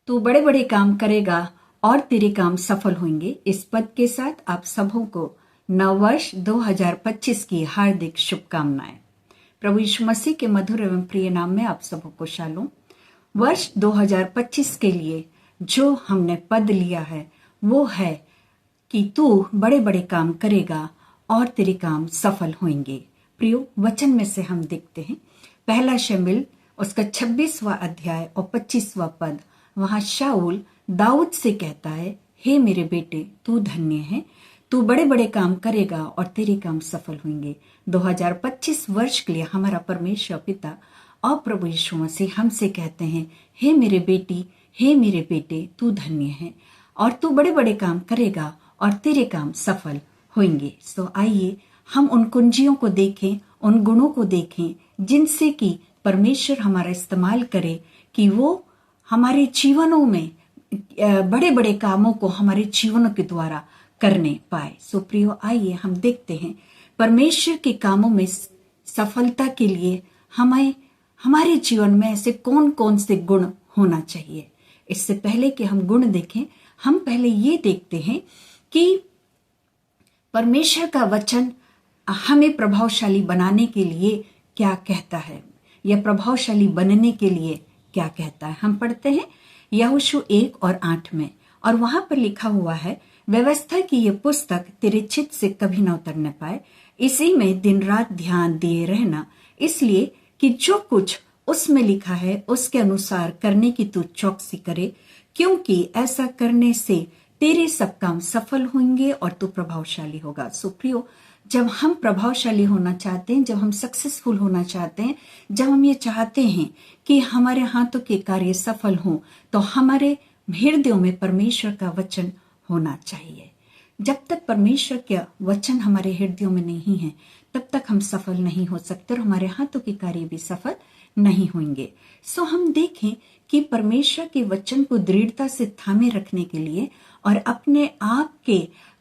तू बड़े बड़े काम करेगा और तेरे काम सफल होंगे। इस पद के साथ आप सबों को नववर्ष 2025 की हार्दिक शुभकामनाएं। प्रभु यीशु मसीह के मधुर एवं प्रिय नाम में आप सबों को शालोम। वर्ष 2025 के लिए जो हमने पद लिया है वो है कि तू बड़े बड़े काम करेगा और तेरे काम सफल होंगे। प्रियो, वचन में से हम देखते हैं पहला शमूएल उसका 26वां अध्याय और 25वां पद। वहां शाऊल दाऊद से कहता है, हे मेरे बेटे, तू धन्य है, तू बड़े बड़े काम करेगा और तेरे काम सफल होंगे। 2025 वर्ष के लिए हमारा परमेश्वर पिता और प्रभु यीशु मसीह हमसे कहते हैं, हे मेरे बेटी, हे मेरे बेटे, तू धन्य है और तू बड़े बड़े काम करेगा और तेरे काम सफल होंगे। सो आइए हम उन कुंजियों को देखें, उन गुणों को देखें जिनसे कि परमेश्वर हमारा इस्तेमाल करे कि वो हमारे जीवनों में बड़े बड़े कामों को हमारे जीवनों के द्वारा करने पाए। सो प्रियो, आइए हम देखते हैं परमेश्वर के कामों में सफलता के लिए हमें हमारे जीवन में ऐसे कौन कौन से गुण होना चाहिए। इससे पहले कि हम गुण देखें, हम पहले ये देखते हैं कि परमेश्वर का वचन हमें प्रभावशाली बनाने के लिए क्या कहता है या प्रभावशाली बनने के लिए क्या कहता है। हम पढ़ते हैं यहोशू 1 और 8 में, और वहां पर लिखा हुआ है, व्यवस्था की ये पुस्तक तेरे चित्त से कभी न उतरने पाए, इसी में दिन रात ध्यान दिए रहना, इसलिए कि जो कुछ उसमें लिखा है उसके अनुसार करने की तू चौकसी करे, क्योंकि ऐसा करने से तेरे सब काम सफल होंगे और तू प्रभावशाली होगा। सो प्रियो, जब हम प्रभावशाली होना चाहते हैं, जब हम सक्सेसफुल होना चाहते हैं, जब हम ये चाहते हैं कि हमारे हाथों के कार्य सफल हों, तो हमारे हृदयों में परमेश्वर का वचन होना चाहिए। जब तक परमेश्वर का वचन हमारे हृदयों में नहीं है तब तक हम सफल नहीं हो सकते और हमारे हाथों के कार्य भी सफल नहीं होंगे। सो हम देखें कि परमेश्वर के वचन को दृढ़ता से थामे रखने के लिए और अपने आप के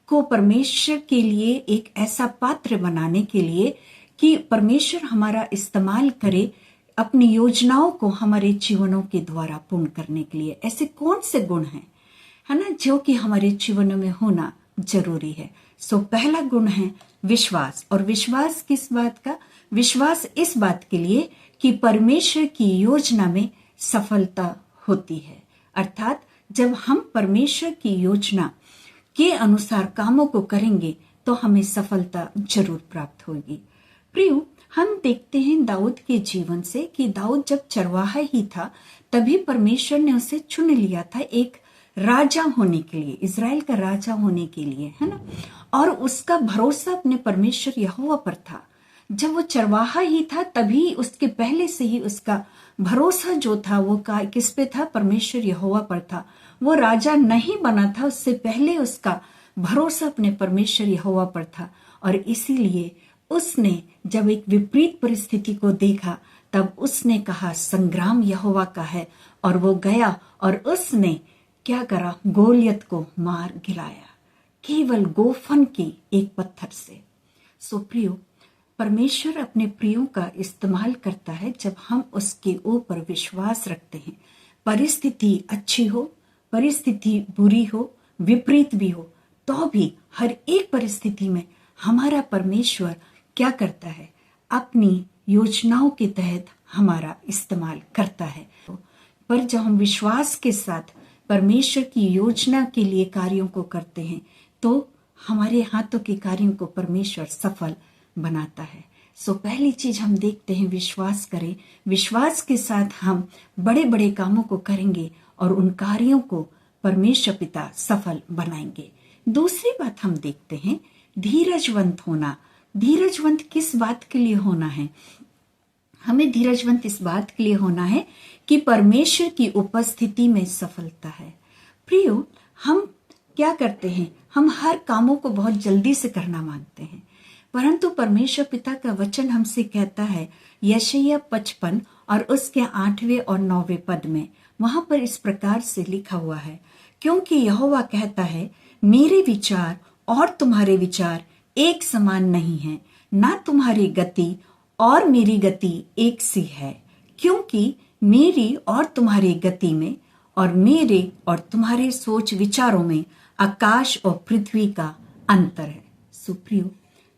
को परमेश्वर के लिए एक ऐसा पात्र बनाने के लिए कि परमेश्वर हमारा इस्तेमाल करे अपनी योजनाओं को हमारे जीवनों के द्वारा पूर्ण करने के लिए। ऐसे कौन से गुण हैं, है ना, जो कि हमारे जीवनों में होना जरूरी है। सो पहला गुण है विश्वास। और विश्वास किस बात का? विश्वास इस बात के लिए कि परमेश्वर की योजना में सफलता होती है। अर्थात जब हम परमेश्वर की योजना के अनुसार कामों को करेंगे तो हमें सफलता जरूर प्राप्त होगी। प्रियो, हम देखते हैं दाऊद के जीवन से कि दाऊद जब चरवाहा ही था तभी परमेश्वर ने उसे चुन लिया था एक राजा होने के लिए, इजराइल का राजा होने के लिए, है ना। और उसका भरोसा अपने परमेश्वर यहोवा पर था। जब वो चरवाहा ही था तभी उसके पहले से ही उसका भरोसा जो था वो किस पे था? परमेश्वर यहोवा पर था। वो राजा नहीं बना था, उससे पहले उसका भरोसा अपने परमेश्वर यहोवा पर था। और इसीलिए उसने जब एक विपरीत परिस्थिति को देखा तब उसने कहा, संग्राम यहोवा का है, और वो गया और उसने क्या करा? गोलियत को मार गिराया, केवल गोफन की एक पत्थर से। सो प्रियो, परमेश्वर अपने प्रियों का इस्तेमाल करता है जब हम उसके ऊपर विश्वास रखते हैं। परिस्थिति अच्छी हो, परिस्थिति बुरी हो, विपरीत भी हो, तो भी हर एक परिस्थिति में हमारा परमेश्वर क्या करता है? अपनी योजनाओं के तहत हमारा इस्तेमाल करता है। पर जब हम विश्वास के साथ परमेश्वर की योजना के लिए कार्यों को करते हैं तो हमारे हाथों के कार्यों को परमेश्वर सफल बनाता है। सो पहली चीज हम देखते हैं, विश्वास करें। विश्वास के साथ हम बड़े बड़े कामों को करेंगे और उन कार्यों को परमेश्वर पिता सफल बनाएंगे। दूसरी बात हम देखते हैं, धीरजवंत होना। धीरजवंत किस बात के लिए होना है? हमें धीरजवंत इस बात के लिए होना है कि परमेश्वर की उपस्थिति में सफलता है। प्रियो, हम क्या करते हैं? हम हर कामों को बहुत जल्दी से करना मांगते हैं, परंतु परमेश्वर पिता का वचन हमसे कहता है यशायाह 55 और उसके 8वें और 9वें पद में, वहां पर इस प्रकार से लिखा हुआ है, क्योंकि यहोवा कहता है, मेरे विचार और तुम्हारे विचार एक समान नहीं है, ना तुम्हारी गति और मेरी गति एक सी है, क्योंकि मेरी और तुम्हारी गति में और मेरे और तुम्हारे सोच विचारों में आकाश और पृथ्वी का अंतर है। सुप्रियो,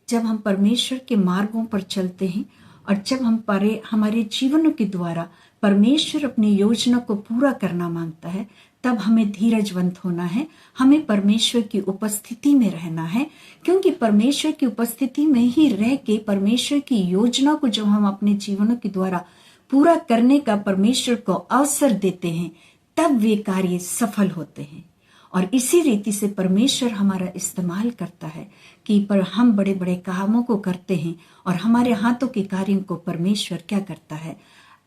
जब हम परमेश्वर के मार्गों पर चलते हैं और जब हमारे जीवनों के द्वारा परमेश्वर अपनी योजना को पूरा करना मांगता है, तब हमें धीरजवंत होना है, हमें परमेश्वर की उपस्थिति में रहना है, क्योंकि परमेश्वर की उपस्थिति में ही रह के परमेश्वर की योजना को जब हम अपने जीवनों के द्वारा पूरा करने का परमेश्वर को अवसर देते हैं, तब वे कार्य सफल होते हैं। और इसी रीति से परमेश्वर हमारा इस्तेमाल करता है कि पर हम बड़े बड़े कामों को करते हैं और हमारे हाथों के कार्यों को परमेश्वर क्या करता है,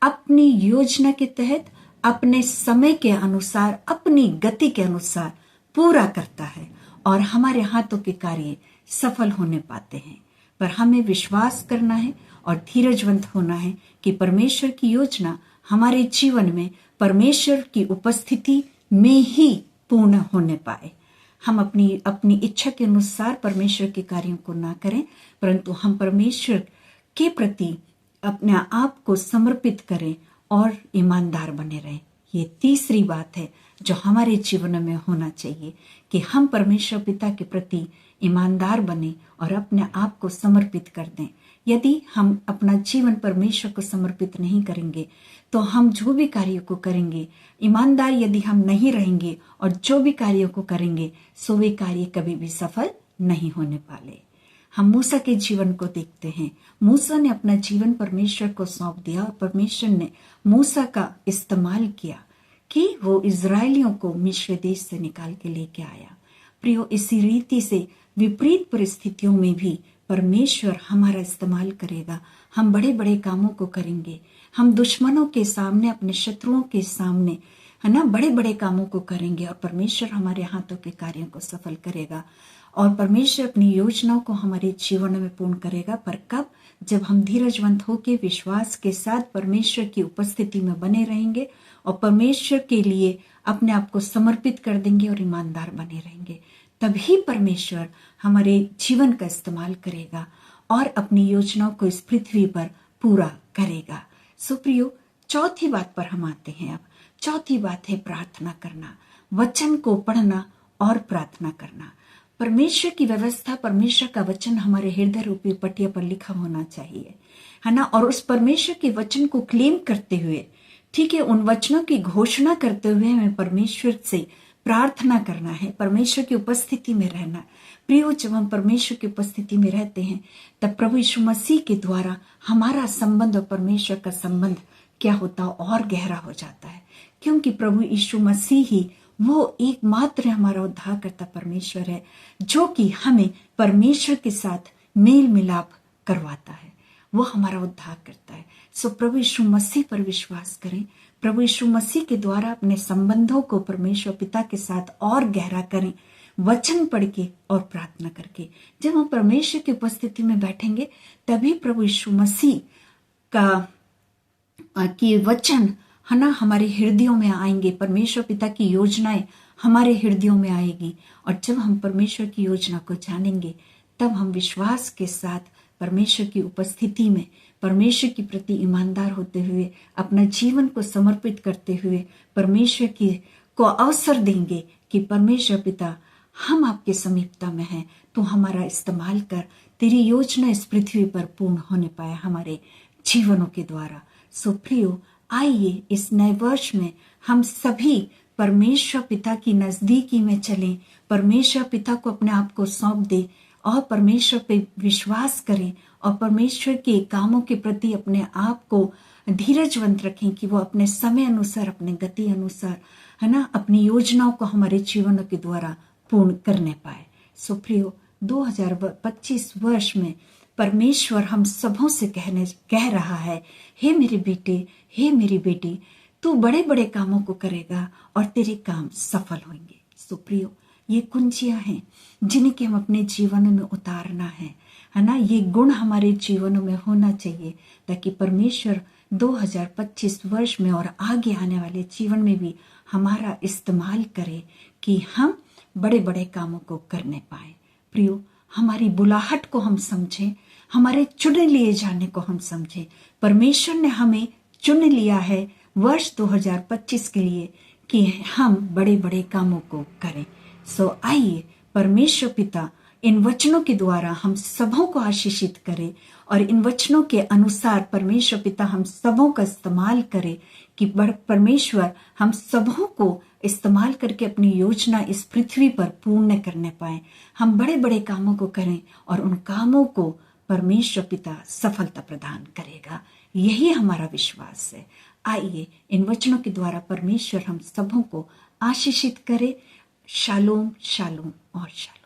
अपनी योजना के तहत, अपने समय के अनुसार, अपनी गति के अनुसार पूरा करता है और हमारे हाथों के कार्य सफल होने पाते हैं। पर हमें विश्वास करना है और धीरजवंत होना है कि परमेश्वर की योजना हमारे जीवन में परमेश्वर की उपस्थिति में ही पूर्ण होने पाए। हम अपनी इच्छा के अनुसार परमेश्वर के कार्यों को ना करें, परंतु हम परमेश्वर के प्रति अपने आप को समर्पित करें और ईमानदार बने रहें। ये तीसरी बात है जो हमारे जीवन में होना चाहिए कि हम परमेश्वर पिता के प्रति ईमानदार बने और अपने आप को समर्पित कर दें। यदि हम अपना जीवन परमेश्वर को समर्पित नहीं करेंगे तो हम जो भी कार्यों को करेंगे, ईमानदार यदि हम नहीं रहेंगे और जो भी कार्यों को करेंगे, सो वे कार्य कभी भी सफल नहीं होने वाले। हम मूसा के जीवन को देखते हैं। मूसा ने अपना जीवन परमेश्वर को सौंप दिया और परमेश्वर ने मूसा का इस्तेमाल किया कि वो इजरायलियों को मिस्र देश से निकाल के लेके आया। प्रियो, इसी रीति से विपरीत परिस्थितियों में भी परमेश्वर हमारा इस्तेमाल करेगा। हम बड़े बड़े कामों को करेंगे, हम दुश्मनों के सामने, अपने शत्रुओं के सामने, है ना, बड़े बड़े कामों को करेंगे और परमेश्वर हमारे हाथों के कार्यों को सफल करेगा और परमेश्वर अपनी योजनाओं को हमारे जीवन में पूर्ण करेगा। पर कब? जब हम धीरजवंत होकर विश्वास के साथ परमेश्वर की उपस्थिति में बने रहेंगे और परमेश्वर के लिए अपने आप को समर्पित कर देंगे और ईमानदार बने रहेंगे, तभी परमेश्वर हमारे जीवन का इस्तेमाल करेगा और अपनी योजनाओं को इस पृथ्वी पर पूरा करेगा। सुप्रियो, चौथी बात पर हम आते हैं। अब चौथी बात है प्रार्थना करना, वचन को पढ़ना और प्रार्थना करना। परमेश्वर की व्यवस्था, परमेश्वर का वचन हमारे हृदय रूपी पटिया पर लिखा होना चाहिए, है ना, और उस परमेश्वर के वचन को क्लेम करते हुए, ठीक है, उन वचनों की घोषणा करते हुए हमें परमेश्वर से प्रार्थना करना है, परमेश्वर की उपस्थिति में रहना। प्रियो, जब हम परमेश्वर की उपस्थिति में रहते हैं तब प्रभु यीशु मसीह के द्वारा हमारा संबंध और परमेश्वर का संबंध क्या होता है, और गहरा हो जाता है, क्योंकि प्रभु यीशु मसीह ही वो एकमात्र हमारा उद्धारकर्ता परमेश्वर है जो कि हमें परमेश्वर के साथ मेल मिलाप करवाता है। वो हमारा उद्धार करता है। सो प्रभु यीशु मसीह पर विश्वास करें, प्रभु यीशु मसीह के द्वारा अपने संबंधों को परमेश्वर पिता के साथ और गहरा करें, वचन पढ़ के और प्रार्थना करके। जब हम परमेश्वर की उपस्थिति में बैठेंगे तभी प्रभु यीशु मसीह की वचन, है ना, हमारे हृदयों में आएंगे। परमेश्वर पिता की योजनाएं हमारे हृदयों में आएगी और जब हम परमेश्वर की योजना को जानेंगे तब हम विश्वास के साथ परमेश्वर की उपस्थिति में परमेश्वर के प्रति ईमानदार होते हुए, अपना जीवन को समर्पित करते हुए परमेश्वर को अवसर देंगे कि परमेश्वर पिता, हम आपके समीपता में हैं, तो हमारा इस्तेमाल कर, तेरी योजना इस पृथ्वी पर पूर्ण होने पाए हमारे जीवनों के द्वारा। सो प्रियो, आइए इस नए वर्ष में हम सभी परमेश्वर पिता की नजदीकी में चलें, परमेश्वर पिता को अपने आप को सौंप दें और परमेश्वर पे विश्वास करें और परमेश्वर के कामों के प्रति अपने आप को धीरजवंत रखें कि वो अपने समय अनुसार, अपने गति अनुसार, है ना, अपनी योजनाओं को हमारे जीवनों के द्वारा पूर्ण करने पाए। सो प्रियो, 2025 वर्ष में परमेश्वर हम सबों से कह रहा है, हे मेरे बेटे, हे मेरी बेटी, तू बड़े बड़े कामों को करेगा और तेरे काम सफल होंगे। सो प्रियो, ये कुंजियां हैं जिनके हम अपने जीवन में उतारना है ना। ये गुण हमारे जीवनों में होना चाहिए ताकि परमेश्वर 2025 वर्ष में और आगे आने वाले जीवन में भी हमारा इस्तेमाल करे कि हम बड़े बड़े कामों को करने पाए। प्रियो, हमारी बुलाहट को हम समझें, हमारे चुने लिए जाने को हम समझें। परमेश्वर ने हमें चुन लिया है वर्ष 2025 के लिए कि हम बड़े बड़े कामों को करें। सो आइए परमेश्वर पिता इन वचनों के द्वारा हम सबों को आशीषित करे और इन वचनों के अनुसार परमेश्वर पिता हम सबों का इस्तेमाल करे कि परमेश्वर हम सबों को इस्तेमाल करके अपनी योजना इस पृथ्वी पर पूर्ण करने पाए। हम बड़े बड़े कामों को करें और उन कामों को परमेश्वर पिता सफलता प्रदान करेगा। यही हमारा विश्वास है। आइए इन वचनों के द्वारा परमेश्वर हम सबों को आशीषित करे। शालोम शालोम और शालोम।